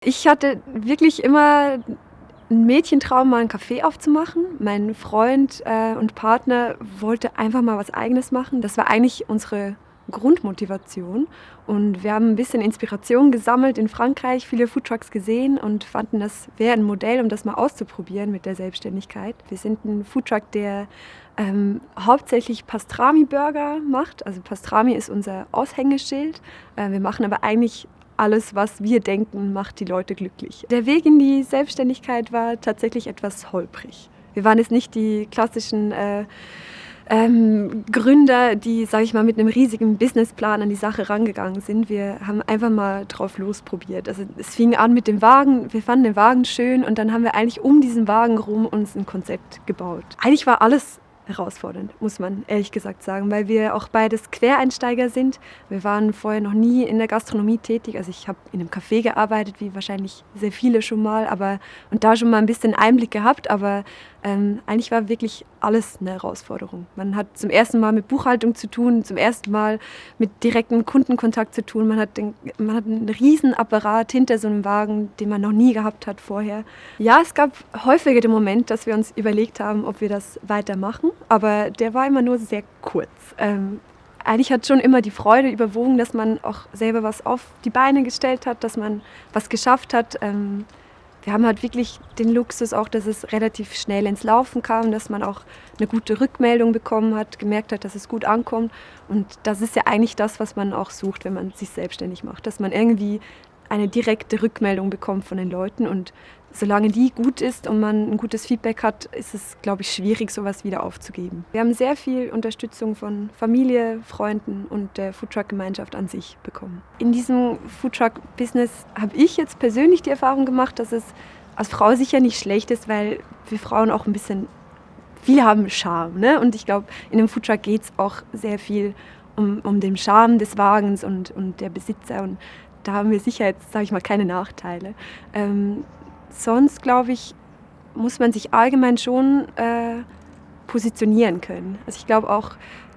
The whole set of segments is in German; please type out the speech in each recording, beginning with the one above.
Ich hatte wirklich immer 'n Mädchentraum, mal 'n Café aufzumachen. Mein Freund, und Partner wollte einfach mal was Eigenes machen. Das war eigentlich unsere Grundmotivation und wir haben 'n bisschen Inspiration gesammelt in Frankreich, viele Foodtrucks gesehen und fanden, das wäre 'n Modell, um das mal auszuprobieren mit der Selbstständigkeit. Wir sind 'n Foodtruck, der, hauptsächlich Pastrami-Burger macht. Also, Pastrami ist unser Aushängeschild. Wir machen aber eigentlich alles, was wir denken, macht die Leute glücklich. Der Weg in die Selbstständigkeit war tatsächlich etwas holprig. Wir waren jetzt nicht die klassischen, Gründer, die, sage ich mal, mit 'nem riesigen Businessplan an die Sache rangegangen sind. Wir haben einfach mal drauf losprobiert. Also, es fing an mit dem Wagen. Wir fanden den Wagen schön und dann haben wir eigentlich um diesen Wagen rum uns 'n Konzept gebaut. Eigentlich war alles herausfordernd, muss man ehrlich gesagt sagen, weil wir auch beides Quereinsteiger sind. Wir waren vorher noch nie in der Gastronomie tätig. Also, ich habe in 'nem Café gearbeitet, wie wahrscheinlich sehr viele schon mal, und da schon mal 'n bisschen Einblick gehabt, aber, eigentlich war wirklich alles 'ne Herausforderung. Man hat zum ersten Mal mit Buchhaltung zu tun, zum ersten Mal mit direktem Kundenkontakt zu tun. Man hat 'n Riesenapparat hinter so 'nem Wagen, den man noch nie gehabt hat vorher. Ja, es gab häufiger den Moment, dass wir uns überlegt haben, ob wir das weitermachen, aber der war immer nur sehr kurz. Eigentlich hat schon immer die Freude überwogen, dass man auch selber was auf die Beine gestellt hat, dass man was geschafft hat. Wir haben halt wirklich den Luxus auch, dass es relativ schnell ins Laufen kam, dass man auch 'ne gute Rückmeldung bekommen hat, gemerkt hat, dass es gut ankommt. Und das ist ja eigentlich das, was man auch sucht, wenn man sich selbstständig macht, dass man irgendwie eine direkte Rückmeldung bekommt von den Leuten. Und solange die gut ist und man 'n gutes Feedback hat, ist es, glaube ich, schwierig, so was wieder aufzugeben. Wir haben sehr viel Unterstützung von Familie, Freunden und der Foodtruck-Gemeinschaft an sich bekommen. In diesem Foodtruck-Business habe ich jetzt persönlich die Erfahrung gemacht, dass es als Frau sicher nicht schlecht ist, weil wir Frauen auch 'n bisschen viele haben Charme, ne? Und ich glaube, in 'nem Foodtruck geht's auch sehr viel um den Charme des Wagens und der Besitzer und da haben wir sicher jetzt, sage ich mal, keine Nachteile. Sonst glaube ich, muss man sich allgemein schon, positionieren können. Also, ich glaube auch,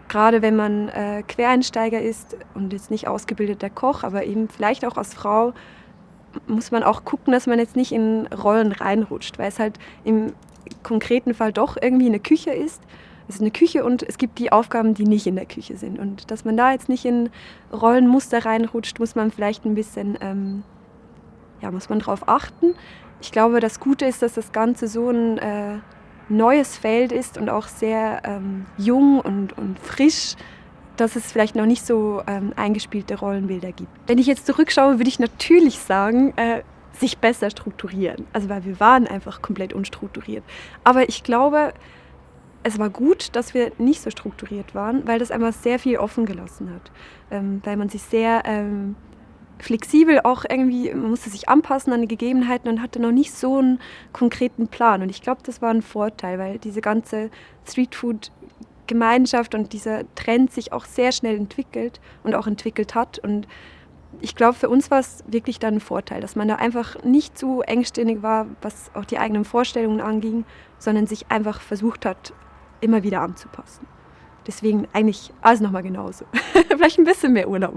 grade wenn man, Quereinsteiger ist und jetzt nicht ausgebildeter Koch, aber eben vielleicht auch als Frau, muss man auch gucken, dass man jetzt nicht in Rollen reinrutscht, weil es halt im konkreten Fall doch irgendwie 'ne Küche ist. Es ist 'ne Küche und es gibt die Aufgaben, die nicht in der Küche sind. Und dass man da jetzt nicht in Rollenmuster reinrutscht, muss man vielleicht 'n bisschen, ja, muss man drauf achten. Ich glaube, das Gute ist, dass das Ganze so 'n, neues Feld ist und auch sehr, jung und frisch, dass es vielleicht noch nicht so, eingespielte Rollenbilder gibt. Wenn ich jetzt zurückschaue, würde ich natürlich sagen, sich besser strukturieren. Also, weil wir waren einfach komplett unstrukturiert. Aber ich glaube, es war gut, dass wir nicht so strukturiert waren, weil das einfach sehr viel offen gelassen hat. Weil man sich sehr, flexibel auch irgendwie man musste sich anpassen an die Gegebenheiten und hatte noch nicht so 'n konkreten Plan. Und ich glaube, das war 'n Vorteil, weil diese ganze Streetfood-Gemeinschaft und dieser Trend sich auch sehr schnell entwickelt und auch entwickelt hat. Und ich glaube, für uns war's wirklich dann 'n Vorteil, dass man da einfach nicht zu engstirnig war, was auch die eigenen Vorstellungen anging, sondern sich einfach versucht hat, immer wieder anzupassen. Deswegen eigentlich alles noch mal genauso. Vielleicht 'n bisschen mehr Urlaub.